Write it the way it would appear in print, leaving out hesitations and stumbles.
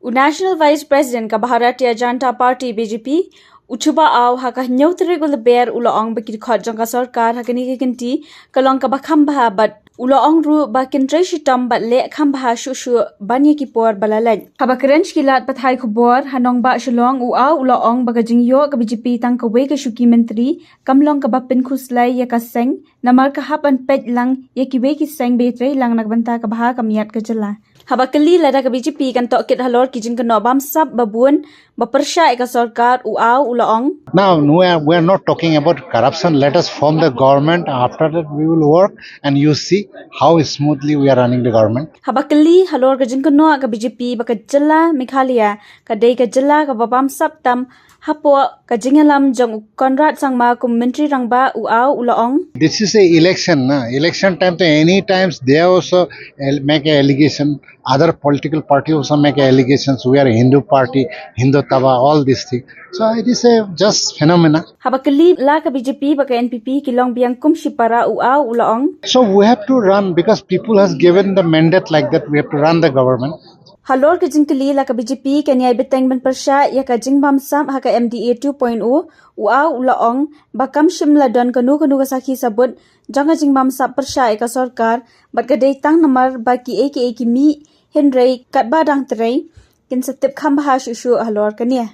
National Vice President ka Bharatiya Janata Party BJP Chuba aw haka nyautre gul ber uloong ba Dkhot Jong ka Sorkar haka ni Kynti kalong ka ba Kham ba but uloong ru ba kintre shitam but le Kham ba shu banya ki por balalaj haba krench kilat pathai khubor hanong ba shulong u aw uloong ba ka jingyo ka BJP tang ka we ka shuki menteri kamlong ka ba pin khuslai ya ka seng namar ka hapan pet lang ya ki we ki seng betre lang nagbanta ka ba ka miat ka jala haba kali lada ka BJP kan tok kit halor ki jing ka no bam sab babun ba persya ka Sorkar u aw uloong. Now, we are not talking about corruption. Let us form the government. After that, we will work and you see how smoothly we are running the government. Habakali halor ka jingkano ka BJP baka jala Meghalaya ka day ka jala ka babam saptam hapo ka jingalam jong konrad sangma kum menteri rangba uaw ulaong. This is a election. Election time to any times they also make a allegation. Other political party also make allegations. We are a Hindu party, Hindu Taba, all these things. So it is a just phenomena. Habakali la ka BJP baka NPP kilong biang kum shipara uaw ulaong. So we have to run because people has given the mandate like that. We have to run the government. Halor ka jingkali la ka BJP kanyay beteng ban persya ya ka jingbam sam haka MDA 2.0 uaw ulaong bakam shimla don kanu ka sakhi sabut janga jingbam sap persya ka Sorkar bat ka day tang namar baki eki mi Henry kat badang terai kin setip Kham ba shu halor kania.